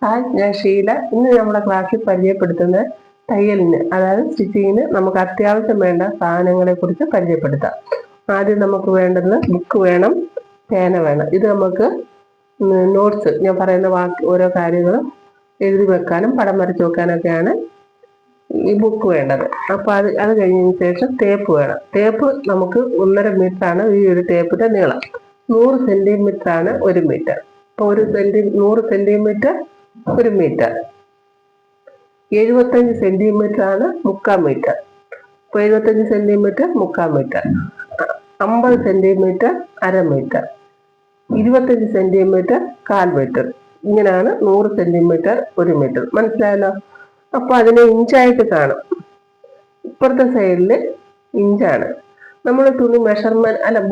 Hi, ഞാൻ ഷീല. ഇന്ന് നമ്മുടെ ക്ലാസ്സിൽ പരിചയപ്പെടുത്തുന്നത് തയ്യലിന്, അതായത് സ്റ്റിച്ചിങ്ങിന് നമുക്ക് അത്യാവശ്യം വേണ്ട സാധനങ്ങളെ കുറിച്ച് പരിചയപ്പെടുത്താം. ആദ്യം നമുക്ക് വേണ്ടത് ബുക്ക് വേണം, പേന വേണം. ഇത് നമുക്ക് നോട്ട്സ്, ഞാൻ പറയുന്ന ഓരോ കാര്യങ്ങളും എഴുതി വെക്കാനും പടം വരച്ച് വെക്കാനൊക്കെയാണ് ഈ ബുക്ക് വേണ്ടത്. അപ്പോൾ അത് കഴിഞ്ഞതിന് ശേഷം ടേപ്പ് വേണം. ടേപ്പ് നമുക്ക് 1.5 മീറ്റർ ആണ് ഈ ഒരു ടേപ്പിന്റെ നീളം. 100 സെന്റിമീറ്റർ ആണ് 1 മീറ്റർ. അപ്പോൾ 100 സെന്റിമീറ്റർ 1 മീറ്റർ. 75 സെന്റിമീറ്റർ ആണ് 3/4 മീറ്റർ. അപ്പോൾ 75 centimetre 3/4 metre. 50 centimetre 1/2 metre. 25 centimetre 1/4 metre. ഇങ്ങനെയാണ് 100 സെന്റിമീറ്റർ 1 മീറ്റർ. മനസ്സിലായല്ലോ? അപ്പോൾ അതിനെ ഇഞ്ചായിട്ട് കാണും. ഇപ്പുറത്തെ സൈഡിൽ ഇഞ്ചാണ്. നമ്മൾ തുണി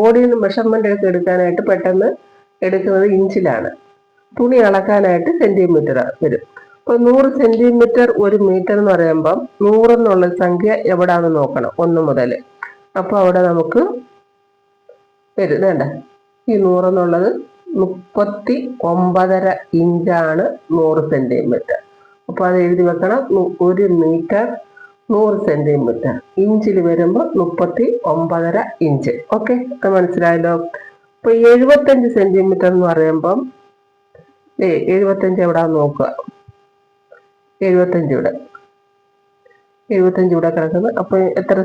ബോഡിയിൽ നിന്ന് മെഷർമെന്റ് ഒക്കെ എടുക്കാനായിട്ട് പെട്ടെന്ന് എടുക്കുന്നത് ഇഞ്ചിലാണ്. തുണി അളക്കാനായിട്ട് സെന്റിമീറ്റർ വരും. അപ്പോൾ 100 സെന്റിമീറ്റർ 1 മീറ്റർ എന്ന് പറയുമ്പം 100 എന്നുള്ള സംഖ്യ എവിടാന്ന് നോക്കണം, 1 മുതൽ. അപ്പോൾ അവിടെ നമുക്ക് വേണ്ട, ഈ 100 എന്നുള്ളത് 39.5 ഇഞ്ചാണ് 100 സെന്റിമീറ്റർ. അപ്പോൾ അത് എഴുതി വെക്കണം. 1 മീറ്റർ 100 സെന്റിമീറ്റർ. ഇഞ്ചിൽ വരുമ്പോൾ 39.5 ഇഞ്ച്. ഓക്കെ, അത് മനസ്സിലായല്ലോ? അപ്പോൾ 75 സെന്റിമീറ്റർ എന്ന് പറയുമ്പം 75 എവിടാന്ന് നോക്കുക. 75 ഇവിടെ കിടക്കുന്നത്. അപ്പോൾ എത്ര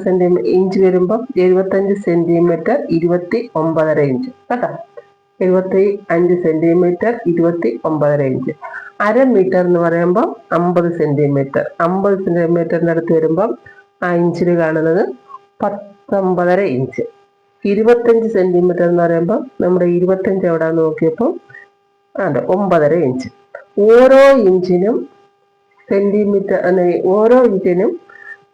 ഇഞ്ച് വരുമ്പോൾ 75 സെന്റിമീറ്റർ 29.5 ഇഞ്ച് കേട്ടോ. 75 സെന്റിമീറ്റർ 29.5 ഇഞ്ച്. 1/2 മീറ്റർ എന്ന് പറയുമ്പോൾ 50 സെന്റിമീറ്റർ. 50 സെന്റിമീറ്ററിന് അടുത്ത് വരുമ്പം ആ ഇഞ്ചിൽ കാണുന്നത് 19.5 ഇഞ്ച്. 25 സെന്റിമീറ്റർ എന്ന് പറയുമ്പോൾ നമ്മുടെ 25 എവിടാന്ന് നോക്കിയപ്പോൾ 9.5 ഇഞ്ച്. ഓരോ ഇഞ്ചിനും സെന്റിമീറ്റർ, ഓരോ ഇഞ്ചിനും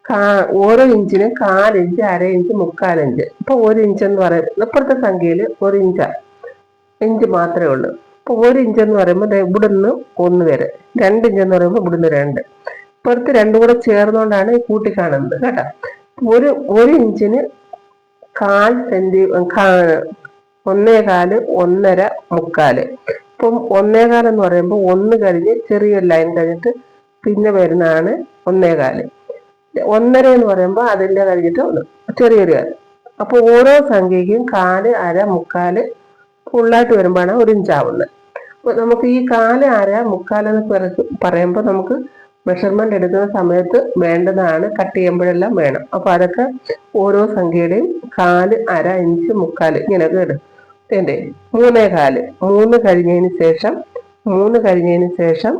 1/4 ഇഞ്ച്, 1/2 ഇഞ്ച്, 3/4 ഇഞ്ച്. ഇപ്പൊ 1 ഇഞ്ച് എന്ന് പറയുന്നത് ഇപ്പുറത്തെ സംഖ്യയിൽ 1 ഇഞ്ച് മാത്രമേ ഉള്ളൂ. ഇപ്പൊ 1 ഇഞ്ച് എന്ന് പറയുമ്പോൾ ഇവിടുന്ന് 1 വരെ. 2 ഇഞ്ച് എന്ന് പറയുമ്പോൾ ഇവിടുന്ന് 2. ഇപ്പുറത്ത് 2 കൂടെ ചേർന്നുകൊണ്ടാണ് ഈ കൂട്ടി കാണുന്നത് കേട്ടോ. ഒരു ഇഞ്ചിന് 1/4 സെന്റി, 1/4, 1/2, 3/4. ഇപ്പം 1/4 എന്ന് പറയുമ്പോൾ 1 കഴിഞ്ഞ് ചെറിയൊരു ലൈൻ കഴിഞ്ഞിട്ട് പിന്നെ വരുന്നതാണ് 1/4. 1/2 എന്ന് പറയുമ്പോൾ അതിൻ്റെ കഴിഞ്ഞിട്ട് ചെറിയൊരു കാര്യം. അപ്പോൾ ഓരോ സംഖ്യയ്ക്കും 1/4, 1/2, 3/4 ഫുള്ളായിട്ട് വരുമ്പോഴാണ് 1 ഇഞ്ച് ആവുന്നത്. അപ്പോൾ നമുക്ക് ഈ 1/4, 1/2, 3/4 എന്ന് പറയുമ്പോൾ നമുക്ക് മെഷർമെന്റ് എടുക്കുന്ന സമയത്ത് വേണ്ടതാണ്, കട്ട് ചെയ്യുമ്പോഴെല്ലാം വേണം. അപ്പോൾ അതൊക്കെ ഓരോ സംഖ്യയുടെയും 1/4, 1/2, ഇഞ്ച്, 3/4 ഇങ്ങനെയൊക്കെ ഇടും. 3/4. 3 കഴിഞ്ഞതിന് ശേഷം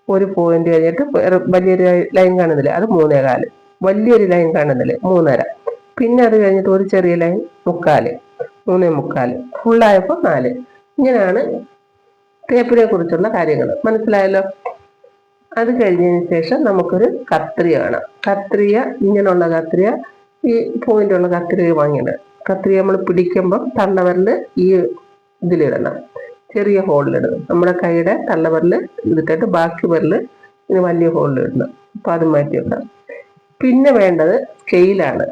ഒരു പോയിന്റ് കഴിഞ്ഞിട്ട് വലിയൊരു ലൈൻ കാണുന്നില്ലേ, അത് 3/4. വലിയൊരു ലൈൻ കാണുന്നില്ലേ, 3.5. പിന്നെ അത് കഴിഞ്ഞിട്ട് ഒരു ചെറിയ ലൈൻ 3/4, 3/4. ഫുള്ളായപ്പോൾ 4. ഇങ്ങനെയാണ് ടേപ്പിനെ കുറിച്ചുള്ള കാര്യങ്ങൾ. മനസ്സിലായല്ലോ? അത് കഴിഞ്ഞതിന് ശേഷം നമുക്കൊരു കത്രിക വേണം. കത്രിക, ഇങ്ങനെയുള്ള കത്രിക, ഈ പോയിന്റുള്ള കത്രിക വാങ്ങിയത്. കത്രിക നമ്മൾ പിടിക്കുമ്പോൾ തള്ളവിരൽ ഈ ഇതിലിടണം, ചെറിയ ഹോളിലിടണം. നമ്മുടെ കൈയുടെ തള്ളവിരൽ ഇതിട്ടിട്ട് ബാക്കി വിരൽ ഇനി വലിയ ഹോളിലിടണം. അപ്പം അത് മാറ്റി വെക്കാം. പിന്നെ വേണ്ടത് സ്കെയിലാണ്.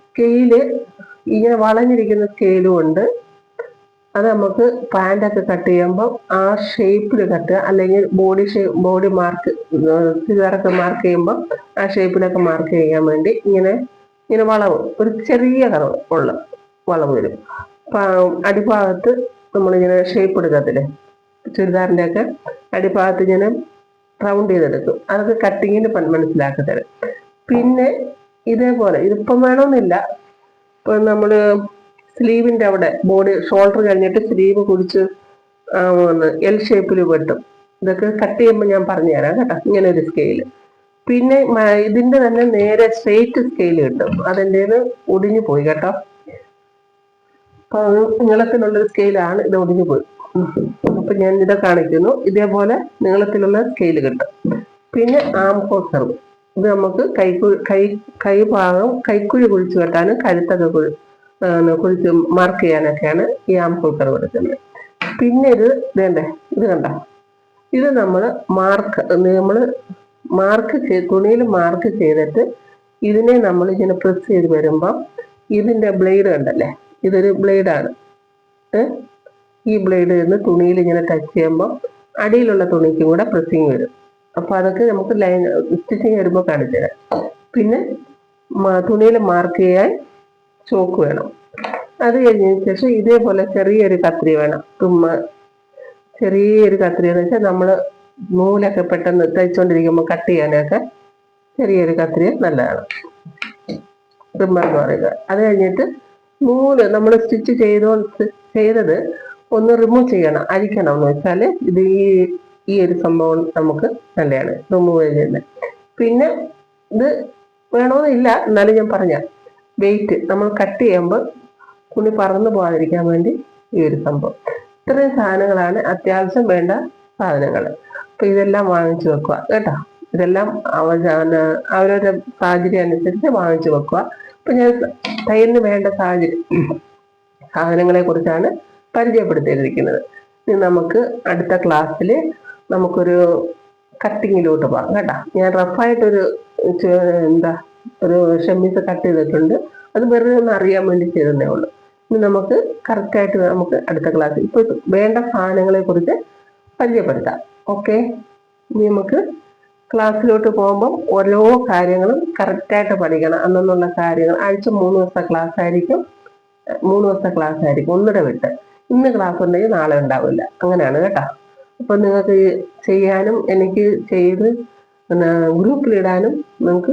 സ്കെയില് ഇങ്ങനെ വളഞ്ഞിരിക്കുന്ന സ്കെയിലും ഉണ്ട്. അത് നമുക്ക് പാൻറ്റൊക്കെ കട്ട് ചെയ്യുമ്പോൾ ആ ഷേപ്പിൽ കട്ടുക, അല്ലെങ്കിൽ ബോഡി മാർക്ക്, ചുരിദാറൊക്കെ മാർക്ക് ചെയ്യുമ്പോൾ ആ ഷേപ്പിലൊക്കെ മാർക്ക് ചെയ്യാൻ വേണ്ടി ഇങ്ങനെ വളവ്, ഒരു ചെറിയ ഉള്ള വളവ് വരും. അടിഭാഗത്ത് നമ്മളിങ്ങനെ ഷേപ്പ് എടുക്കത്തില്ലേ, ചുരിദാറിൻ്റെ ഒക്കെ അടിഭാഗത്ത് ഇങ്ങനെ റൗണ്ട് ചെയ്തെടുക്കും. അതൊക്കെ കട്ടിങ്ങിന് മനസ്സിലാക്കി തരും. പിന്നെ ഇതേപോലെ, ഇതിപ്പം വേണമെന്നില്ല, ഇപ്പം നമ്മൾ സ്ലീവിൻ്റെ അവിടെ ഷോൾഡർ കഴിഞ്ഞിട്ട് സ്ലീവ് കുടിച്ച് എൽ ഷേപ്പിൽ വെട്ടും. ഇതൊക്കെ കട്ട് ചെയ്യുമ്പോൾ ഞാൻ പറഞ്ഞു തരാം കേട്ടോ. ഇങ്ങനെ ഒരു സ്കെയില്. പിന്നെ ഇതിന്റെ തന്നെ നേരെ സ്ട്രെയിറ്റ് സ്കെയിൽ കിട്ടും. അതെൻ്റെ ഒടിഞ്ഞു പോയി കേട്ടോ. അപ്പൊ നീളത്തിലുള്ളൊരു സ്കെയിലാണ്, ഇത് ഒടിഞ്ഞു പോയി. അപ്പൊ ഞാൻ ഇത് കാണിക്കുന്നു. ഇതേപോലെ നീളത്തിലുള്ള സ്കെയിൽ കിട്ടും. പിന്നെ ആം ഹോൾ കർവ്, ഇത് നമുക്ക് കൈഭാഗം കൈക്കുഴി കുഴിച്ച് വെട്ടാനും കഴുത്തൊക്കെ കുഴിച്ച് മാർക്ക് ചെയ്യാനൊക്കെയാണ് ഈ ആം ഹോൾ കർവ് എടുക്കുന്നത്. പിന്നെ ഇത് കണ്ട, ഇത് നമ്മൾ തുണിയിൽ മാർക്ക് ചെയ്തിട്ട് ഇതിനെ നമ്മൾ ഇങ്ങനെ പ്രസ് ചെയ്ത് വരുമ്പോൾ ഇതിന്റെ ബ്ലേഡ് കണ്ടല്ലേ, ഇതൊരു ബ്ലേഡാണ്. ഈ ബ്ലേഡ് തുണിയിൽ ഇങ്ങനെ ടച്ച് ചെയ്യുമ്പോൾ അടിയിലുള്ള തുണിക്കും കൂടെ പ്രസ്സിങ് വരും. അപ്പൊ അതൊക്കെ നമുക്ക് ലൈൻ സ്റ്റിച്ചിങ് വരുമ്പോൾ കാണിച്ചു തരാം. പിന്നെ തുണിയിൽ മാർക്ക് ചെയ്യാൻ ചോക്ക് വേണം. അത് കഴിഞ്ഞതിന് ശേഷം ഇതേപോലെ ചെറിയൊരു കത്രി വേണം. ചെറിയൊരു കത്രി എന്ന് വെച്ചാൽ നമ്മൾ നൂലൊക്കെ പെട്ടെന്ന് തയ്ച്ചുകൊണ്ടിരിക്കുമ്പോൾ കട്ട് ചെയ്യാനൊക്കെ ചെറിയൊരു കത്രി നല്ലതാണ്, ട്രിമ്മർ എന്ന് പറയുക. അത് കഴിഞ്ഞിട്ട് നൂല് നമ്മൾ സ്റ്റിച്ച് ചെയ്തത് ഒന്ന് റിമൂവ് ചെയ്യണം, അഴിക്കണം. എന്ന് വെച്ചാൽ ഇത് ഈ ഒരു സംഭവം നമുക്ക് നല്ലതാണ് റിമൂവ് ചെയ്യുന്നത്. പിന്നെ ഇത് വേണമെന്നില്ല, എന്നാലും ഞാൻ പറഞ്ഞ വെയിറ്റ് നമ്മൾ കട്ട് ചെയ്യുമ്പോൾ തുണി പറന്നു പോകാതിരിക്കാൻ വേണ്ടി ഈ ഒരു സംഭവം. ഇത്രയും സാധനങ്ങളാണ് അത്യാവശ്യം വേണ്ട സാധനങ്ങൾ. അപ്പൊ ഇതെല്ലാം വാങ്ങിച്ചു വെക്കുക കേട്ടോ. ഇതെല്ലാം അവരവരുടെ സാഹചര്യം അനുസരിച്ച് വാങ്ങിച്ചു വെക്കുക. അപ്പൊ ഞാൻ തയ്യലിന് വേണ്ട സാധനങ്ങളെ കുറിച്ചാണ് പരിചയപ്പെടുത്തിയിരിക്കുന്നത്. ഇനി നമുക്ക് അടുത്ത ക്ലാസ്സിൽ നമുക്കൊരു കട്ടിങ്ങിലോട്ട് പോകാം കേട്ടോ. ഞാൻ റഫായിട്ടൊരു ഒരു ഷെമ്മീസ് കട്ട് ചെയ്തിട്ടുണ്ട്. അത് വെറുതെ ഒന്ന് അറിയാൻ വേണ്ടി ചെയ്തതേ ഉള്ളൂ. ഇനി നമുക്ക് കറക്റ്റായിട്ട് നമുക്ക് അടുത്ത ക്ലാസ്സിൽ ഇപ്പൊ വേണ്ട സാധനങ്ങളെ കുറിച്ച് പരിചയപ്പെടുത്താം. ഓക്കെ, ഇനി നമുക്ക് ക്ലാസ്സിലോട്ട് പോകുമ്പോൾ ഓരോ കാര്യങ്ങളും കറക്റ്റായിട്ട് പഠിക്കണം. അന്നുള്ള കാര്യങ്ങൾ ആഴ്ച 3 ദിവസത്തെ ക്ലാസ് ആയിരിക്കും. 3 ദിവസത്തെ ക്ലാസ് ആയിരിക്കും, ഒന്നിടെ വിട്ട്. ഇന്ന് ക്ലാസ് ഉണ്ടെങ്കിൽ നാളെ ഉണ്ടാവില്ല, അങ്ങനെയാണ് കേട്ടോ. അപ്പൊ നിങ്ങൾക്ക് ചെയ്യാനും എനിക്ക് ചെയ്ത് ഗ്രൂപ്പിലിടാനും നിങ്ങൾക്ക്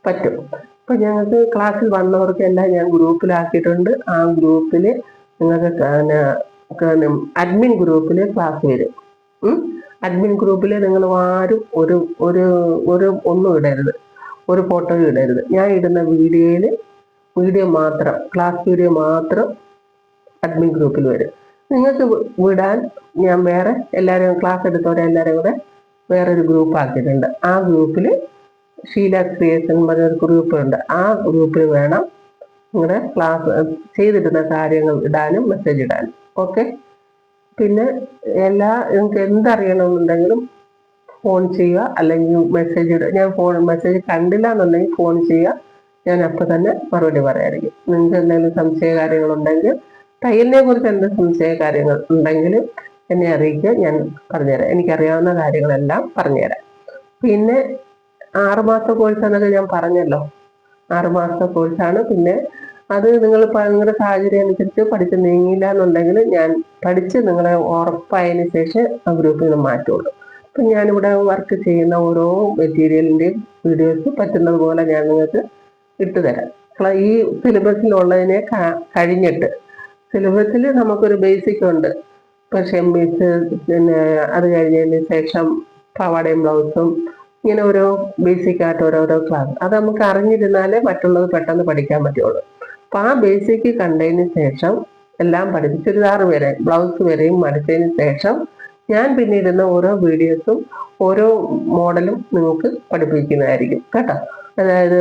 പറ്റും. അപ്പൊ ഞങ്ങൾക്ക് ക്ലാസ്സിൽ വന്നവർക്ക് എല്ലാം ഞാൻ ഗ്രൂപ്പിലാക്കിയിട്ടുണ്ട്. ആ ഗ്രൂപ്പിൽ നിങ്ങൾക്ക് അഡ്മിൻ ഗ്രൂപ്പിൽ ക്ലാസ് വരും. അഡ്മിൻ ഗ്രൂപ്പിൽ നിങ്ങൾ ആരും ഒന്നും ഇടരുത്, ഒരു ഫോട്ടോയും ഇടരുത്. ഞാൻ ഇടുന്ന വീഡിയോ മാത്രം, ക്ലാസ് വീഡിയോ മാത്രം അഡ്മിൻ ഗ്രൂപ്പിൽ വരും. നിങ്ങൾക്ക് വിടാൻ ഞാൻ വേറെ എല്ലാവരും ക്ലാസ് എടുത്തവരെ എല്ലാവരും കൂടെ വേറൊരു ഗ്രൂപ്പ് ആക്കിയിട്ടുണ്ട്. ആ ഗ്രൂപ്പിൽ ഷീല ക്രിയേഷൻ പറഞ്ഞൊരു ഗ്രൂപ്പ് ഉണ്ട്. ആ ഗ്രൂപ്പിൽ വേണം നിങ്ങളുടെ ക്ലാസ് ചെയ്തിടുന്ന കാര്യങ്ങൾ ഇടാനും മെസ്സേജ് ഇടാനും. ഓക്കെ, പിന്നെ നിങ്ങൾക്ക് എന്തറിയണമെന്നുണ്ടെങ്കിലും ഫോൺ ചെയ്യുക, അല്ലെങ്കിൽ മെസ്സേജ് ഇടുക. ഞാൻ മെസ്സേജ് കണ്ടില്ല എന്നുണ്ടെങ്കിൽ ഫോൺ ചെയ്യുക, ഞാൻ അപ്പോൾ തന്നെ മറുപടി പറയായിരിക്കും. നിങ്ങൾക്ക് എന്തെങ്കിലും സംശയ കാര്യങ്ങളുണ്ടെങ്കിൽ, തയ്യലിനെ കുറിച്ച് എന്ത് സംശയ കാര്യങ്ങൾ ഉണ്ടെങ്കിലും എന്നെ അറിയിക്കുക, ഞാൻ പറഞ്ഞുതരാം. എനിക്കറിയാവുന്ന കാര്യങ്ങളെല്ലാം പറഞ്ഞുതരാം. പിന്നെ 6 മാസത്തെ കോഴ്സാണെന്നൊക്കെ ഞാൻ പറഞ്ഞല്ലോ. 6 മാസത്തെ കോഴ്സാണ്. പിന്നെ അത് നിങ്ങളുടെ സാഹചര്യം അനുസരിച്ച് പഠിച്ച് നീങ്ങില്ല എന്നുണ്ടെങ്കിൽ ഞാൻ പഠിച്ച് നിങ്ങളെ ഉറപ്പായതിന് ശേഷം ആ ഗ്രൂപ്പിൽ നിന്ന് മാറ്റുള്ളൂ. അപ്പം ഞാനിവിടെ വർക്ക് ചെയ്യുന്ന ഓരോ മെറ്റീരിയലിൻ്റെയും വീഡിയോസ് പറ്റുന്നത് പോലെ ഞാൻ നിങ്ങൾക്ക് ഇട്ടുതരാം. ഈ സിലബസിലുള്ളതിനെ കഴിഞ്ഞിട്ട് സിലബസിൽ നമുക്കൊരു ബേസിക് ഉണ്ട്. ഇപ്പം ഷെമ്മീസ്, പിന്നെ അത് കഴിഞ്ഞതിന് ശേഷം പാവാടയും ബ്ലൗസും, ഇങ്ങനെ ഓരോ ബേസിക് ആയിട്ട് ഓരോരോ ക്ലാസ്. അത് നമുക്ക് അറിഞ്ഞിരുന്നാലേ മറ്റുള്ളത് പെട്ടെന്ന് പഠിക്കാൻ പറ്റുള്ളൂ. അപ്പൊ ആ ബേസിക് കണ്ടതിന് ശേഷം എല്ലാം പഠിച്ച് ചുരിദാർ വരെ ബ്ലൗസ് വരെയും പഠിച്ചതിന് ശേഷം ഞാൻ പിന്നീടുന്ന ഓരോ വീഡിയോസും ഓരോ മോഡലും നിങ്ങൾക്ക് പഠിപ്പിക്കുന്നതായിരിക്കും കേട്ടോ. അതായത്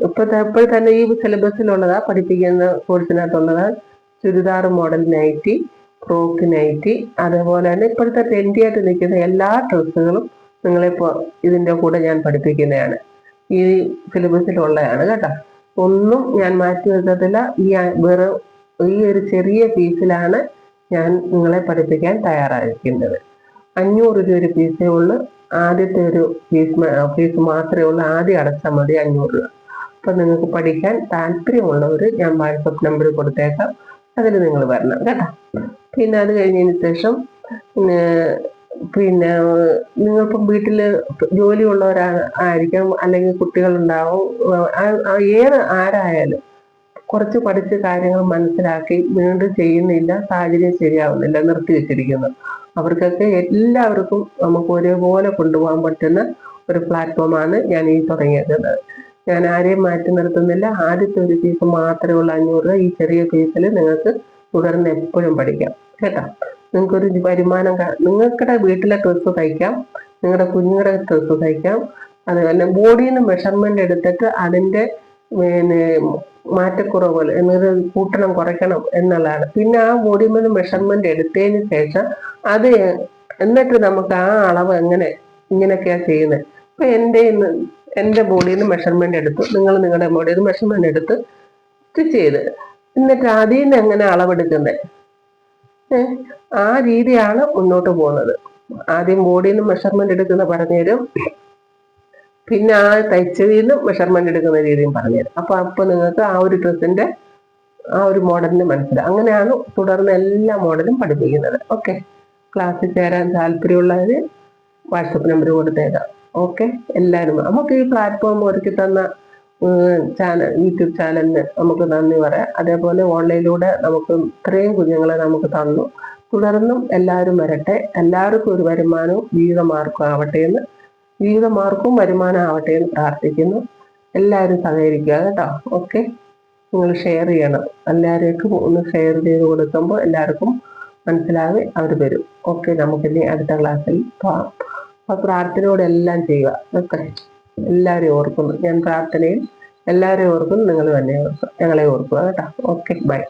ഇപ്പോൾ തന്നെ ഈ സിലബസിലുള്ളതാ പഠിപ്പിക്കുന്ന കോഴ്സിനകത്തുള്ളതാ churidar model nightie, frock nightie, അതേപോലെ തന്നെ ഇപ്പോഴത്തെ ട്രെൻഡിയായിട്ട് നിൽക്കുന്ന എല്ലാ ഡ്രസ്സുകളും നിങ്ങളിപ്പോൾ ഇതിൻ്റെ കൂടെ ഞാൻ പഠിപ്പിക്കുന്നതാണ്. ഈ സിലബസിലുള്ളതാണ് കേട്ടോ. ഒന്നും ഞാൻ മാറ്റി വെക്കത്തില്ല. ഈ ഒരു ചെറിയ ഫീസിലാണ് ഞാൻ നിങ്ങളെ പഠിപ്പിക്കാൻ തയ്യാറായിരിക്കുന്നത്. 500 രൂപ ഒരു ഫീസേ ഉള്ളൂ. ആദ്യത്തെ ഒരു ഫീസ് മാത്രമേ ഉള്ളൂ. ആദ്യം അടച്ചാൽ മതി 500 രൂപ. അപ്പം നിങ്ങൾക്ക് പഠിക്കാൻ താല്പര്യമുള്ളവർ ഞാൻ വാട്സപ്പ് നമ്പർ കൊടുത്തേക്കാം, അതിൽ നിങ്ങൾ വരണം കേട്ടോ. പിന്നെ അത് കഴിഞ്ഞതിന് ശേഷം പിന്നെ നിങ്ങളിപ്പം വീട്ടിൽ ജോലിയുള്ളവരായിരിക്കാം, അല്ലെങ്കിൽ കുട്ടികളുണ്ടാവും. ആരായാലും കുറച്ച് പഠിച്ച് കാര്യങ്ങൾ മനസ്സിലാക്കി വീണ്ടും ചെയ്യുന്നില്ല, സാഹചര്യം ശരിയാവുന്നില്ല, നിർത്തിവെച്ചിരിക്കുന്നു, അവർക്കൊക്കെ എല്ലാവർക്കും നമുക്ക് ഒരേപോലെ കൊണ്ടുപോകാൻ പറ്റുന്ന ഒരു പ്ലാറ്റ്ഫോമാണ് ഞാൻ ഈ തുടങ്ങിയിരിക്കുന്നത്. ഞാൻ ആരെയും മാറ്റി നിർത്തുന്നില്ല. ആദ്യത്തെ ഒരു ഫീസ് മാത്രമേ ഉള്ളൂ 500 രൂപ. ഈ ചെറിയ ഫീസിൽ നിങ്ങൾക്ക് തുടർന്ന് എപ്പോഴും പഠിക്കാം കേട്ടോ. നിങ്ങൾക്കൊരു വരുമാനം, നിങ്ങളുടെ വീട്ടിലെ ഡ്രസ്സ് തയ്ക്കാം, നിങ്ങളുടെ കുഞ്ഞുങ്ങളുടെ ഡ്രസ്സ് തയ്ക്കാം. അതുപോലെ ബോഡിയിൽ നിന്ന് മെഷർമെന്റ് എടുത്തിട്ട് അതിൻ്റെ മാറ്റക്കുറവുകൾ എന്നത് കൂട്ടണം കുറയ്ക്കണം എന്നുള്ളതാണ്. പിന്നെ ആ ബോഡിയിൽ നിന്ന് മെഷർമെന്റ് എടുത്തതിന് ശേഷം എന്നിട്ട് നമുക്ക് ആ അളവ് ഇങ്ങനെയൊക്കെയാ ചെയ്യുന്നത്. ഇപ്പൊ എൻ്റെ ബോഡിയിൽ നിന്ന് മെഷർമെന്റ് എടുത്ത് നിങ്ങളുടെ ബോഡിയിൽ നിന്ന് മെഷർമെന്റ് എടുത്ത് സ്റ്റിച്ച് ചെയ്ത് എന്നിട്ട് അതിൽ നിന്ന് എങ്ങനെ അളവെടുക്കുന്നത്, ആ രീതിയാണ് മുന്നോട്ട് പോകുന്നത്. ആദ്യം ബോഡിയിൽ നിന്ന് മെഷർമെന്റ് എടുക്കുന്ന പറഞ്ഞുതരും, പിന്നെ ആ തയ്ച്ചതിൽ നിന്ന് മെഷർമെന്റ് എടുക്കുന്ന രീതിയും പറഞ്ഞുതരും. അപ്പൊ നിങ്ങൾക്ക് ആ ഒരു ഡ്രസ്സിന്റെ ആ ഒരു മോഡലിന് മനസ്സിലാവും. അങ്ങനെയാണ് തുടർന്ന് എല്ലാ മോഡലും പഠിപ്പിക്കുന്നത്. ഓക്കെ, ക്ലാസ്സിൽ ചേരാൻ താല്പര്യമുള്ളവര് വാട്സപ്പ് നമ്പർ കൊടുത്തേക്കാം. ഓക്കെ, എല്ലാവരും നമുക്ക് ഈ പ്ലാറ്റ്ഫോം ഒരുക്കി തന്ന യൂട്യൂബ് ചാനലിന് നമുക്ക് നന്ദി പറയാം. അതേപോലെ ഓൺലൈനിലൂടെ നമുക്ക് ഇത്രയും കുഞ്ഞുങ്ങളെ നമുക്ക് തന്നു. തുടർന്നും എല്ലാവരും വരട്ടെ. എല്ലാവർക്കും ഒരു വരുമാനവും ജീവിതമാർഗവും ആവട്ടെ എന്ന് പ്രാർത്ഥിക്കുന്നു. എല്ലാവരും സഹകരിക്കുക കേട്ടോ. ഓക്കെ, നിങ്ങൾ ഷെയർ ചെയ്യണം. എല്ലാവരേക്കും ഒന്ന് ഷെയർ ചെയ്ത് കൊടുക്കുമ്പോൾ എല്ലാവർക്കും മനസ്സിലാകെ അവർ വരും. ഓക്കെ, നമുക്കിനി അടുത്ത ക്ലാസ്സിൽ പോകാം. അപ്പൊ പ്രാർത്ഥനയോടെ എല്ലാം ചെയ്യുക. ഓക്കെ, എല്ലാവരെയും ഓർക്കുന്നു. ഞാൻ പ്രാർത്ഥനയിൽ എല്ലാവരെയും ഓർക്കുന്നു. നിങ്ങൾ തന്നെ ഓർക്കുക, ഞങ്ങളെ ഓർക്കുക കേട്ടോ. Okay, by.